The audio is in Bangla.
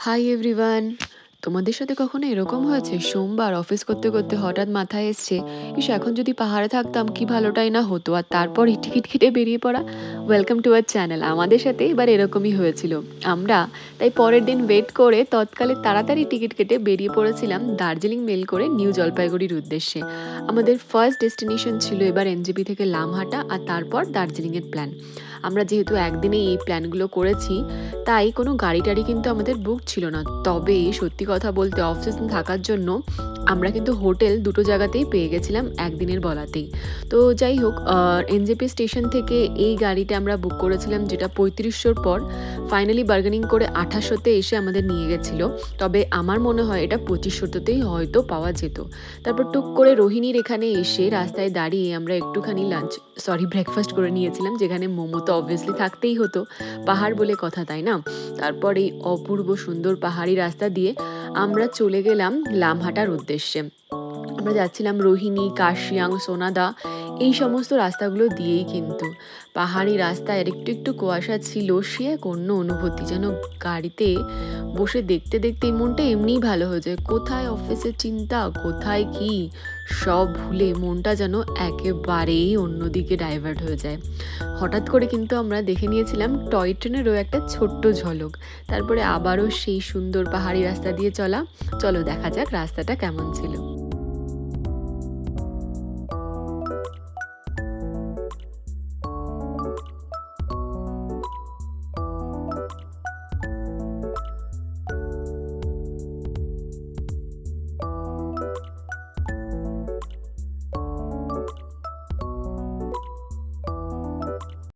Hi everyone. তোমাদের সাথে কখনো এরকম হয়েছে সোমবার অফিস করতে করতে হঠাৎ মাথায় এসছে, ইস এখন যদি পাহাড়ে থাকতাম কি ভালোটাই না হতো, আর তারপরই টিকিট কেটে বেরিয়ে পড়া। Welcome to our channel. আমাদের সাথে এবার এরকমই হয়েছিল। আমরা তাই পরের দিন ওয়েট করে তৎকালে তাড়াতাড়ি টিকিট কেটে বেরিয়ে পড়েছিলাম দার্জিলিং মেল করে নিউ জলপাইগুড়ির উদ্দেশ্যে। আমাদের ফার্স্ট ডেস্টিনেশন ছিল এবার এনজেপি থেকে লামহাটা আর তারপর দার্জিলিংয়ের প্ল্যান। আমরা যেহেতু একদিনে এই প্ল্যানগুলো করেছি, তাই কোনো গাড়ি টাড়ি কিন্তু আমাদের বুক ছিল না। তবে সত্যি কথা বলতে অফ সিজন থাকার জন্য আমরা কিন্তু হোটেল দুটো জায়গাতেই পেয়ে গেছিলাম একদিনের বলাতেই। তো যাই হোক, এনজেপি স্টেশন থেকে এই গাড়িটা আমরা বুক করেছিলাম, যেটা ৩৫০০ পর ফাইনালি বার্গেনিং করে ২৮০০-তে এসে আমাদের নিয়ে গেছিলো। তবে আমার মনে হয় এটা ২৫০০-তেই হয়তো পাওয়া যেত। তারপর টুক করে রোহিণীর এখানে এসে রাস্তায় দাঁড়িয়ে আমরা একটুখানি ব্রেকফাস্ট করে নিয়েছিলাম, যেখানে মোমো তো অবভিয়াসলি থাকতেই হতো, পাহাড় বলে কথা, তাই না? তারপর এই অপূর্ব সুন্দর পাহাড়ি রাস্তা দিয়ে আমরা চলে গেলাম লামহাটার উদ্দেশ্যে। আমরা যাচ্ছিলাম রোহিণী, কার্শিয়াং, সোনাদা, এই সমস্ত রাস্তাগুলো দিয়েই কিন্তু। পাহাড়ি রাস্তায় আর একটু একটু কুয়াশা ছিল, সে এক অন্য অনুভূতি। যেন গাড়িতে বসে দেখতে দেখতেই মনটা এমনিই ভালো হয়ে যায়। কোথায় অফিসের চিন্তা, কোথায় কি, সব ভুলে মনটা যেন একেবারেই অন্যদিকে ডাইভার্ট হয়ে যায়। হঠাৎ করে কিন্তু আমরা দেখে নিয়েছিলাম টয় ট্রেনেরও একটা ছোট্ট ঝলক। তারপরে আবারও সেই সুন্দর পাহাড়ি রাস্তা দিয়ে চলা। চলো দেখা যাক রাস্তাটা কেমন ছিল।